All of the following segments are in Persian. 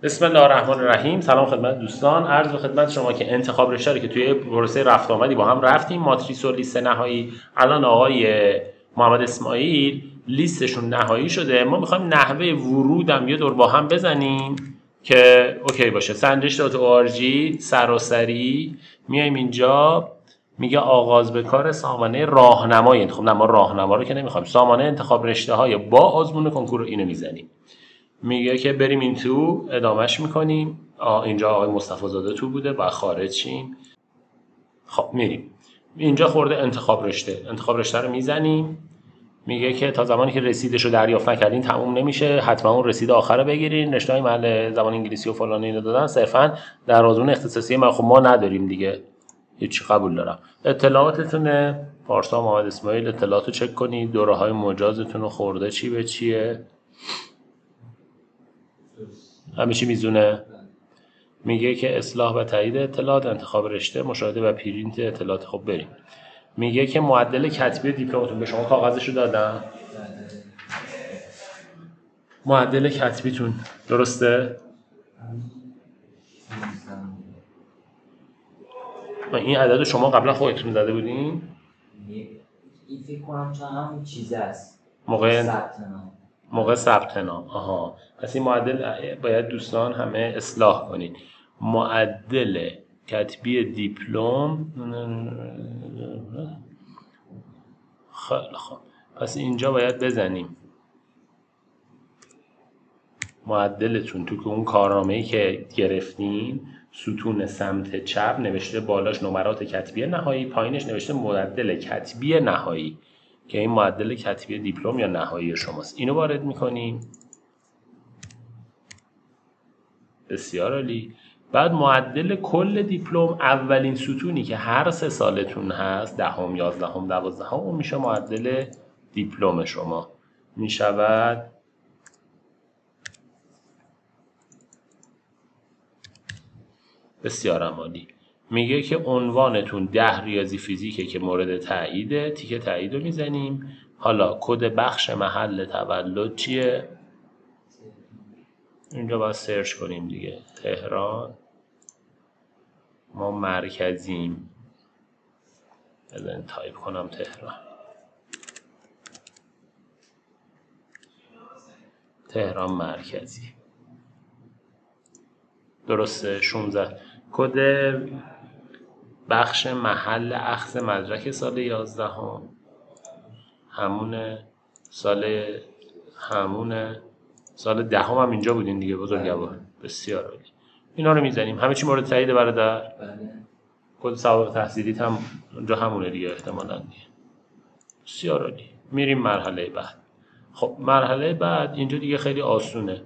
بسم الله الرحمن الرحیم. سلام خدمت دوستان. عرض به خدمت شما که انتخاب رشته رو که توی پروسه رفت آمدی با هم رفتیم، ماتریس و لیست نهایی، الان آقای محمد اسماعیل لیستشون نهایی شده. ما میخوایم نحوه ورودم یه دور با هم بزنیم که اوکی باشه. سنجش.org سراسری میایم اینجا، میگه آغاز به کار سامانه راهنمایی. خب نه، ما راهنما رو که نمیخوایم، سامانه انتخاب رشته های با آزمون کنکور رو اینو میزنیم. میگه که بریم این تو ادامهش میکنیم. اینجا آقای مصطفی زاده تو بوده و خارج شیم. خب میریم اینجا خورده انتخاب رشته رو میزنیم. میگه که تا زمانی که رسیدش رو دریافت نکردین تموم نمیشه، حتما اون رسید آخر رو بگیرین. رشته‌های محل زبان انگلیسی و فلان اینو دادن، صرفا در آزمون اختصاصی ما خب ما نداریم دیگه، هیچ قبول دارم. اطلاعاتتونه پارسا محمد اسماعیل، اطلاعاتو چک کنید. دوره‌های مجازتون رو خورده چی به چیه، همه چی میزونه. میگه که اصلاح و تایید اطلاعات، انتخاب رشته، مشاهده و پرینت اطلاعات. خب بریم. میگه که معدل کتبی دیپلمتون، به شما کاغذشو دادم، معدل کتبیتون درسته؟ این عدد شما قبلا خودتون زده بودین؟ این فکر کنم چون همون چیز است موقع ثبت نام. آها، پس این معدل باید دوستان همه اصلاح کنید. معدل کتبی دیپلم. خیلی خوب، پس اینجا باید بزنیم معدلتون تو که اون کارنامه‌ای که گرفتین ستون سمت چپ نوشته بالاش نمرات کتبی نهایی، پایینش نوشته معدل کتبی نهایی که این معدل کتبی دیپلم یا نهایی شماست. اینو وارد میکنیم. بسیار عالی. بعد معدل کل دیپلم، اولین ستونی که هر 3 سالتون هست، 10ام 11ام 12ام، اون میشه معدل دیپلم شما. میشود بسیار عالی. میگه که عنوانتون 10 ریاضی فیزیکه که مورد تاییده، تیک تایید رو میزنیم. حالا کد بخش محل تولد چیه؟ اینجا باید سرچ کنیم دیگه. تهران، ما مرکزیم. بذارین تایپ کنم تهران مرکزی. درسته. 16 کد بخش محل اخذ مدرک سال 11ام همونه. سال 10ام هم اینجا بودین دیگه بزرگوار. بسیار عالی. اینا رو میزنیم. همه چی مورد تایید برادر. کد سوابق تحصیلیت هم اونجا همونه دیگه احتمالاً دیگه. بسیار عالی. میریم مرحله بعد. خب مرحله بعد اینجا دیگه خیلی آسونه.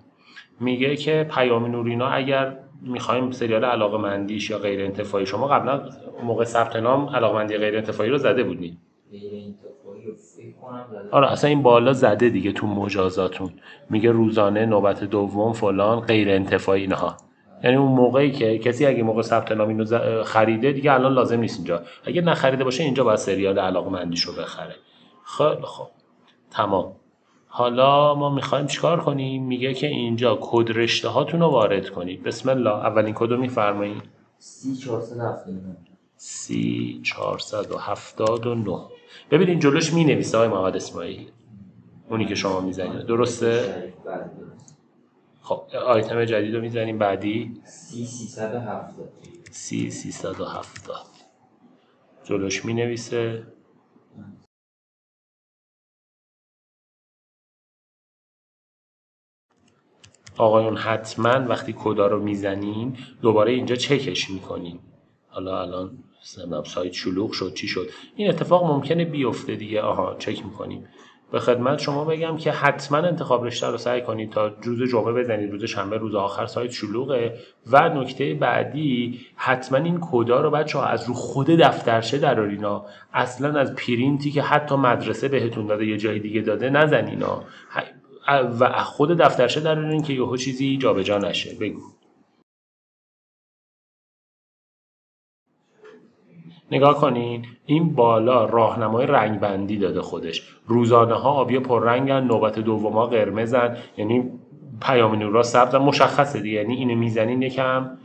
میگه که پیام نورینا اگر میخوایم سریال علاقه‌مندیش یا غیر انتفاعی، شما قبلا موقع ثبت نام علاقه‌مندی غیر انتفاعی رو زده بودین؟ آره اصلا این بالا زده دیگه تو مجازاتون. میگه روزانه، نوبت دوم، فلان، غیر انتفاعی اینها. یعنی اون موقعی که کسی اگه موقع ثبت نام اینو خریده دیگه الان لازم نیست اینجا. اگه نخریده باشه اینجا باید سریال علاقه‌مندیشو بخره. خیلی خب تمام. حالا ما میخوایم چیکار کنیم؟ میگه که اینجا کد رشته هاتون رو وارد کنید. بسم الله. اولین کد رو میفرمایید. 3479. ببینید جلوش مینویسه آقای محمد اسماعیل، اونی که شما میزنید درسته؟ خب آیتم جدید رو میزنیم. بعدی 370 جلوش مینویسه. آقایون حتما وقتی کدا رو میزنین دوباره اینجا چکش میکنین. حالا الان سایت شلوغ شد چی شد، این اتفاق ممکنه بیفته دیگه. آها چک میکنیم. به خدمت شما بگم که حتما انتخاب رشته رو سعی کنید تا روز جمعه بزنید، روز شنبه روز آخر سایت شلوغه. و نکته بعدی حتما این کدا رو بچه‌ها از رو خود دفترچه درآرینا، اصلا از پرینتی که حتی مدرسه بهتون داده یه جای دیگه داده نزنینا و خود دفترچه درارین که یهو چیزی جابجا نشه. بگو. نگاه کنین این بالا راهنمای رنگ بندی داده خودش. روزانه ها آبی پررنگن، نوبت دوما قرمزن. یعنی پیام نور را ثبت مشخصه دیگه، یعنی اینو میزنین یکم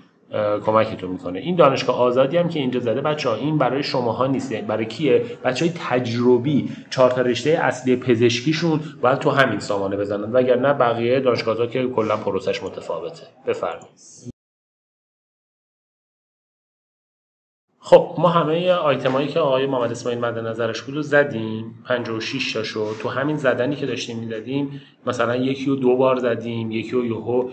کمکتون میکنه. این دانشگاه آزادی هم که اینجا زده بچه‌ها این برای شماها نیست، برای کیه؟ بچهای تجربی 4 تا رشته اصلی پزشکیشون باید تو همین سامانه بزنن، وگرنه بقیه دانشگاه‌ها که کلا پروسش متفاوته. بفرمایید. خب ما همه آیتمایی که آقای محمد اسماعیل مد نظرش بود رو زدیم، 56 تا شد. تو همین زدنی که داشتیم می‌زدیم مثلا یکی رو 2 بار زدیم، یکی رو یهو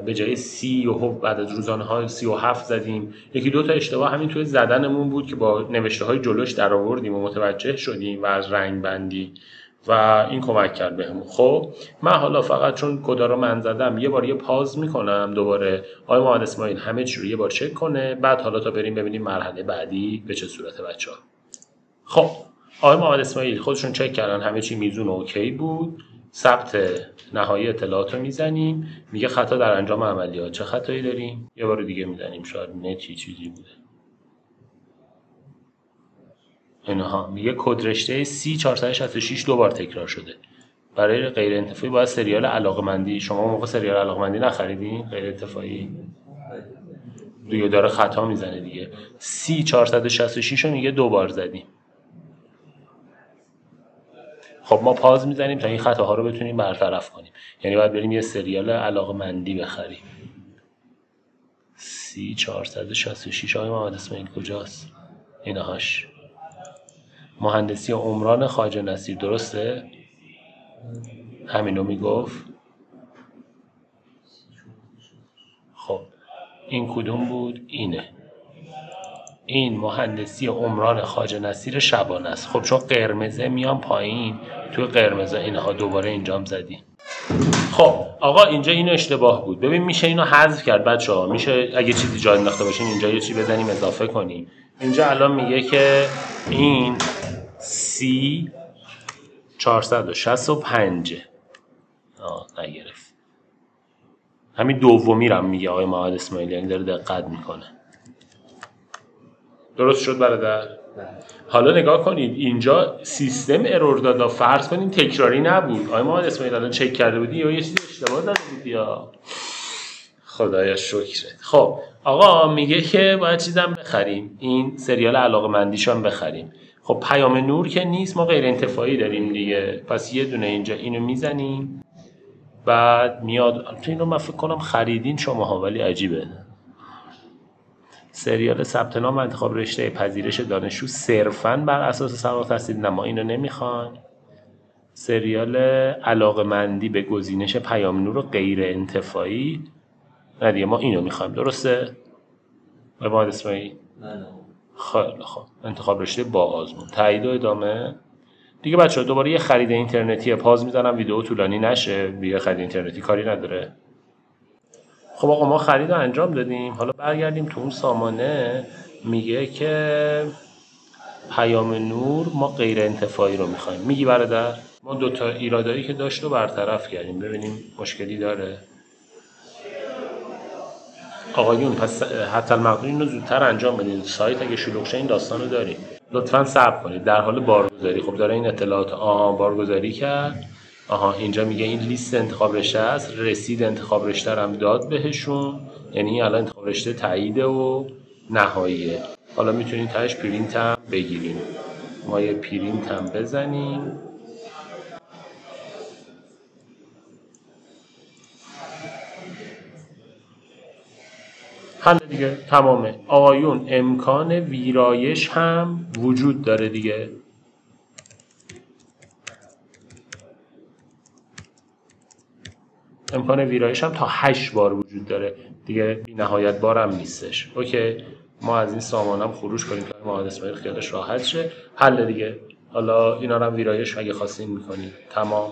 به جای 30 یهو بعد از روزانه‌ها 37 زدیم. یکی 2 تا اشتباه همین توی زدنمون بود که با نوشته‌های جلوش درآوردیم و متوجه شدیم و از رنگ بندی و این کمک کرد بهمون. خب من حالا فقط چون کدا رو من زدم یه بار یه پاز میکنم، دوباره آقای محمد اسماعیل همه چی رو یه بار چک کنه، بعد حالا تا بریم ببینیم مرحله بعدی به چه صورته بچه‌ها. خب آقای محمد اسماعیل خودشون چک کردن همه چی میزون و اوکی بود. ثبت نهایی اطلاعات رو میزنیم، میگه خطا در انجام عملیات. چه خطایی داریم؟ یه بار دیگه میزنیم، شاید نتی چیزی بوده. اینها میگه کد رشته C466 2 بار تکرار شده. برای غیر انتفاعی باید سریال علاقمندی. شما موقع سریال علاقمندی نخریدین؟ غیر انتفاعی دیگه داره خطا میزنه دیگه. C466 رو میگه 2 بار زدیم. خب ما پاز میزنیم تا این خطاها رو بتونیم برطرف کنیم، یعنی باید بریم یه سریال علاقمندی بخریم. C466 آقای محمد اسماعیل کجاست؟ اینهاش مهندسی عمران خواجه نصیر، درسته؟ همینو میگفت. خب این کدوم بود؟ اینه. این مهندسی عمران خواجه نصیر شبانه است. خب چون قرمزه میام پایین، توی قرمزه اینها دوباره اینجام زدیم. خب آقا اینجا اینو اشتباه بود. ببین میشه اینو حذف کرد بچه‌ها. میشه اگه چیزی جا انداخته باشین اینجا یه چی بزنیم اضافه کنیم. اینجا الان میگه که این C465 نگرفت. همین دومی رو هم میگه آقای محمد اسماعیلی، یعنی داره دقت میکنه. درست شد برادر؟ حالا نگاه کنید اینجا سیستم ارور داد، فرض کنیم تکراری نبود. آقای محمد اسماعیلی الان چک کرده بودی یا یه چیزی اشتباه داده بودی یا خدایا شکرت. خب آقا میگه که باید چیزم بخریم، این سریال علاقمندیشو هم بخریم. خب پیام نور که نیست، ما غیر انتفاعی داریم دیگه، پس یه دونه اینجا اینو میزنیم، بعد میاد تو اینو من فکر کنم خریدین شماها ولی عجیبه. سریال ثبت نام و انتخاب رشته پذیرش دانشجو صرفاً بر اساس سواد تحصیلی، نه ما اینو نمیخوایم. سریال علاقمندی به گزینش پیام نور و غیر انتفاعی، نه دیگه ما اینو میخوایم، درسته؟ محمد اسماعیل؟ نه. خیلی خب انتخاب رشته با آزمون، تایید و ادامه. دیگه بچه‌ها دوباره یه خرید اینترنتی پاز میزنم ویدیو طولانی نشه، دیگه خرید اینترنتی کاری نداره. خب آقا ما خرید رو انجام دادیم، حالا برگردیم تو اون سامانه. میگه که پیام نور ما غیر انتفاعی رو میخوایم. میگی برادر؟ ما 2 تا ایرادایی که داشت رو برطرف کردیم، ببینیم مشکلی داره. آقایون پس حتی المقدور رو زودتر انجام بدید. سایت اگه شلوغ شه این داستان رو داریم. لطفاً صبر کنید. در حال بارگذاری. خب داره این اطلاعات بارگذاری کرد. اینجا میگه این لیست انتخاب رشته است، رسید انتخاب رشته رو هم داد بهشون، یعنی الان انتخاب رشته تایید و نهاییه. حالا میتونید تاش پرینت هم بگیریم. ما یه پرینت هم بزنیم. حل دیگه تمامه. آقایون امکان ویرایش هم وجود داره دیگه. امکان ویرایش هم تا 8 بار وجود داره دیگه، بی نهایت بار هم نیستش. اوکی ما از این سامان هم خروج کنیم که محمد اسماعیل خیالش راحت شه. حل دیگه. حالا اینا رو هم ویرایش اگه خواستین میکنید. تمام.